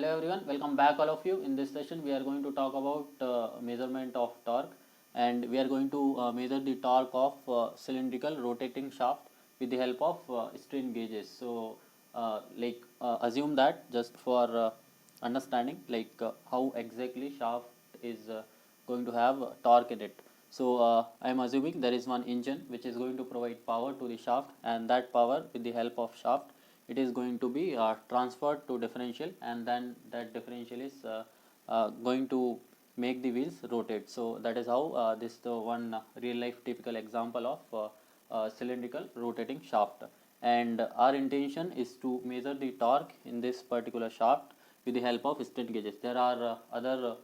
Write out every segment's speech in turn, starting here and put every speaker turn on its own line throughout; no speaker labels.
Hello everyone, welcome back all of you. In this session we are going to talk about measurement of torque, and we are going to measure the torque of cylindrical rotating shaft with the help of strain gauges. So assume that just for understanding how exactly shaft is going to have torque in it. So I am assuming there is one engine which is going to provide power to the shaft, and that power with the help of shaft it is going to be transferred to differential, and then that differential is going to make the wheels rotate. So that is how this the one real life typical example of cylindrical rotating shaft, and our intention is to measure the torque in this particular shaft with the help of strain gauges. There are other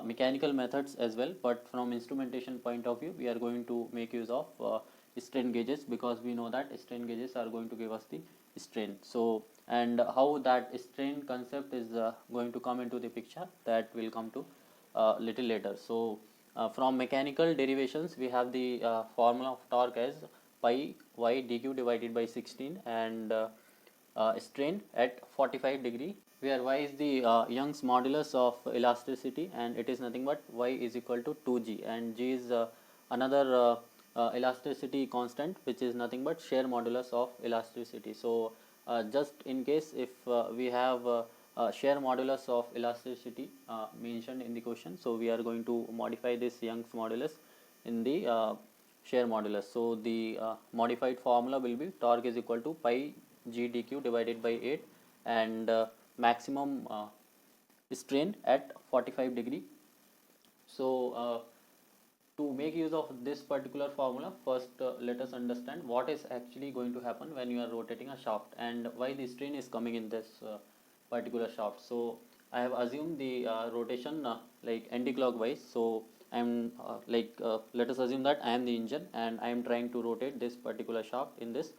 mechanical methods as well, but from instrumentation point of view we are going to make use of strain gauges, because we know that strain gauges are going to give us the strain. So and how that strain concept is going to come into the picture, that will come to little later. So from mechanical derivations we have the formula of torque as pi y dq divided by 16, and strain at 45 degree, where y is the Young's modulus of elasticity, and it is nothing but y is equal to 2g, and g is another elasticity constant, which is nothing but shear modulus of elasticity. So just in case if we have shear modulus of elasticity mentioned in the question, so we are going to modify this Young's modulus in the shear modulus. So the modified formula will be torque is equal to pi g dq divided by 8, and maximum strain at 45 degree. So to make use of this particular formula, first let us understand what is actually going to happen when you are rotating a shaft, and why the strain is coming in this particular shaft. So I have assumed the rotation like anti-clockwise. So I am let us assume that I am the engine and I am trying to rotate this particular shaft in this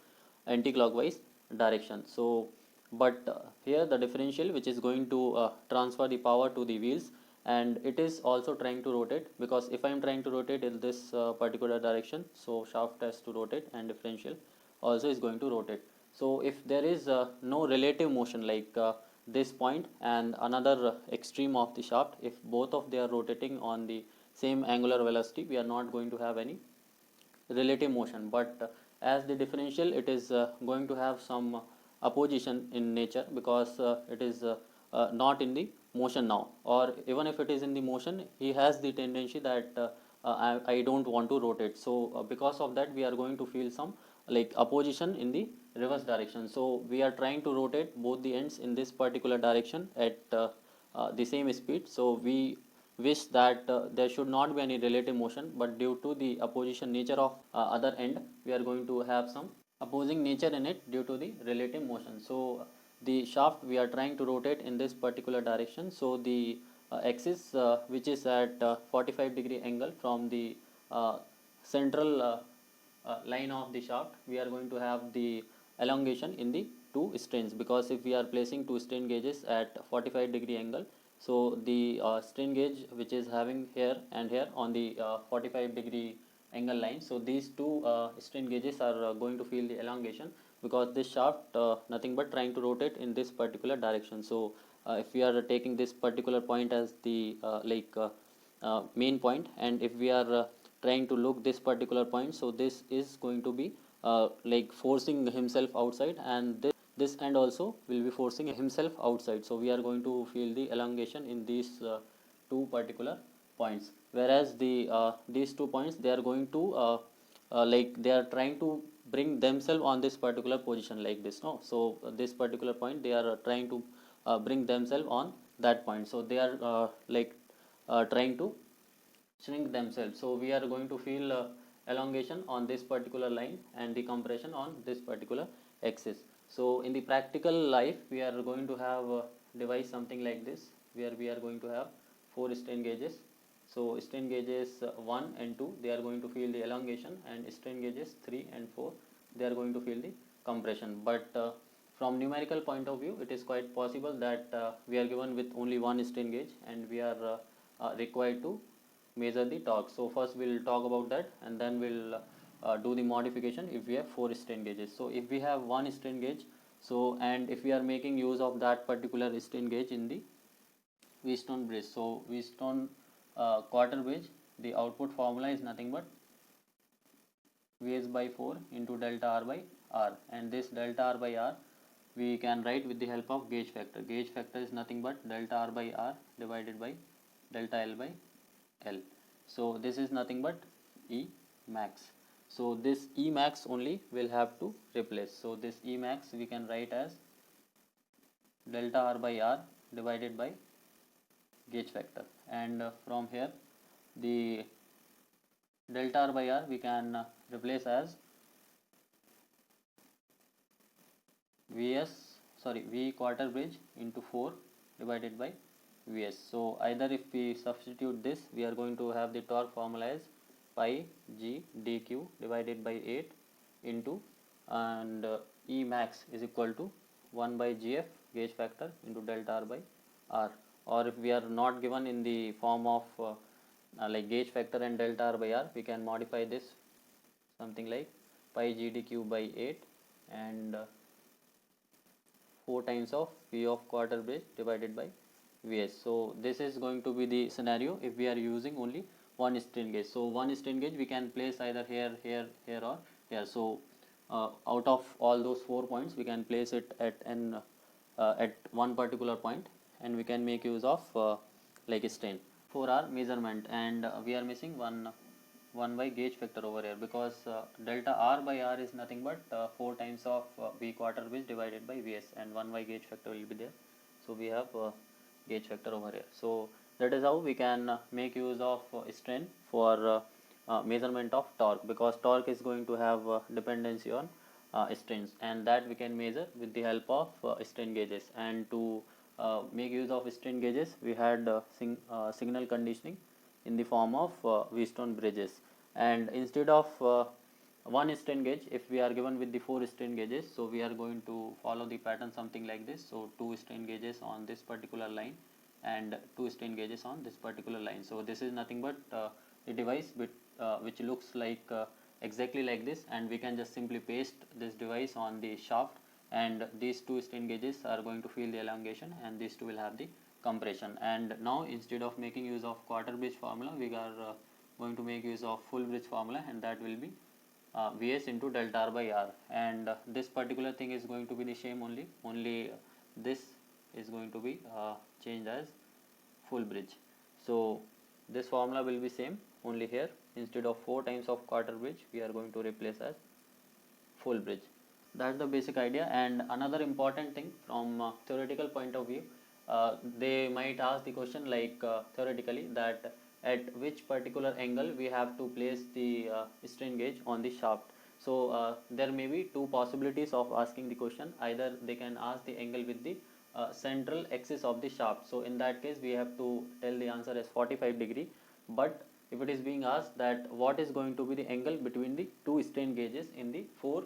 anti-clockwise direction. So but here the differential which is going to transfer the power to the wheels, and it is also trying to rotate, because if I am trying to rotate in this particular direction, so shaft has to rotate and differential also is going to rotate. So if there is no relative motion like this point and another extreme of the shaft, if both of they are rotating on the same angular velocity, we are not going to have any relative motion. But as the differential, it is going to have some opposition in nature, because it is not in the motion now, or even if it is in the motion, he has the tendency that I don't want to rotate. So because of that we are going to feel some like opposition in the reverse direction. So we are trying to rotate both the ends in this particular direction at the same speed. So we wish that there should not be any relative motion, but due to the opposition nature of other end, we are going to have some opposing nature in it due to the relative motion. So the shaft we are trying to rotate in this particular direction. So the axis which is at 45 degree angle from the central line of the shaft, we are going to have the elongation in the two strains, because if we are placing two strain gauges at 45 degree angle, so the strain gauge which is having here and here on the 45 degree angle line, so these two strain gauges are going to feel the elongation, because this shaft nothing but trying to rotate in this particular direction. So if we are taking this particular point as the main point, and if we are trying to look this particular point, so this is going to be like forcing himself outside, and this end also will be forcing himself outside. So we are going to feel the elongation in these two particular points, whereas the these 2 points, they are going to like they are trying to bring themselves on this particular position like this, no. So this particular point, they are trying to bring themselves on that point. So they are trying to shrink themselves. So we are going to feel elongation on this particular line and the compression on this particular axis. So in the practical life we are going to have device something like this, where we are going to have four strain gauges. So strain gauges 1 and 2, they are going to feel the elongation, and strain gauges 3 and 4, they are going to feel the compression. But from numerical point of view, it is quite possible that we are given with only one strain gauge, and we are required to measure the torque. So first we'll talk about that, and then we'll do the modification if we have four strain gauges. So if we have one strain gauge, so and if we are making use of that particular strain gauge in the Wheatstone bridge. So Wheatstone quarter bridge, the output formula is nothing but Vs by 4 into delta R by R, and this delta R by R we can write with the help of gauge factor. Gauge factor is nothing but delta R by R divided by delta L by L. So this is nothing but E max. So this E max only will have to replace. So this E max we can write as delta R by R divided by gauge factor, and from here the delta R by R we can replace as V quarter bridge into 4 divided by Vs. So either if we substitute this, we are going to have the torque formula as pi g dq divided by 8 into, and E max is equal to 1 by gf gauge factor into delta R by R. Or if we are not given in the form of like gauge factor and delta R by R, we can modify this something like pi g dq by 8 and 4 times of V of quarter bridge divided by Vs. So this is going to be the scenario if we are using only one strain gauge. So one strain gauge we can place either here, here, here, or here. So out of all those 4 points, we can place it at one particular point, and we can make use of like a strain for our measurement. And we are missing one by gauge factor over here, because delta R by R is nothing but 4 times of V quarter bridge divided by Vs, and 1 by gauge factor will be there. So we have gauge factor over here. So that is how we can make use of strain for measurement of torque, because torque is going to have dependency on strains, and that we can measure with the help of strain gauges. And to make use of strain gauges, we had signal conditioning in the form of Wheatstone bridges. And instead of one strain gauge, if we are given with the 4 strain gauges, so we are going to follow the pattern something like this. So 2 strain gauges on this particular line and 2 strain gauges on this particular line. So this is nothing but a device which looks like exactly like this, and we can just simply paste this device on the shaft, and these 2 strain gauges are going to feel the elongation, and these 2 will have the compression. And now instead of making use of quarter bridge formula, we are going to make use of full bridge formula, and that will be Vs into delta R by R. And this particular thing is going to be the same only this is going to be changed as full bridge. So this formula will be same, only here instead of 4 times of quarter bridge, we are going to replace as full bridge. That's the basic idea. And another important thing from theoretical point of view, they might ask the question like theoretically that at which particular angle we have to place the strain gauge on the shaft. So there may be 2 possibilities of asking the question. Either they can ask the angle with the central axis of the shaft. So in that case we have to tell the answer as 45 degree. But if it is being asked that what is going to be the angle between the 2 strain gauges in the 4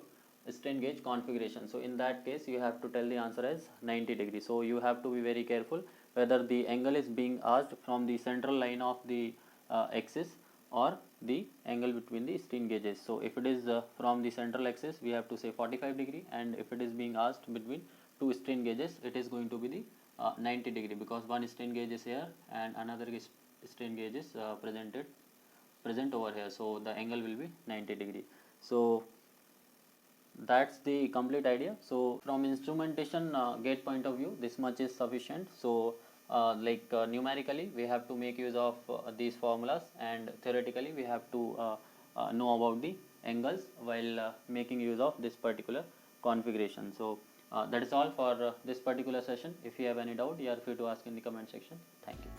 strain gauge configuration, so in that case you have to tell the answer as 90 degree. So you have to be very careful whether the angle is being asked from the central line of the axis or the angle between the strain gauges. So if it is from the central axis, we have to say 45 degree, and if it is being asked between 2 strain gauges, it is going to be the 90 degree, because one strain gauge is here and another strain gauge is present over here. So the angle will be 90 degree. So that's the complete idea. So from instrumentation gate point of view, this much is sufficient. So numerically we have to make use of these formulas, and theoretically we have to know about the angles while making use of this particular configuration. So that is all for this particular session. If you have any doubt, you are free to ask in the comment section. Thank you.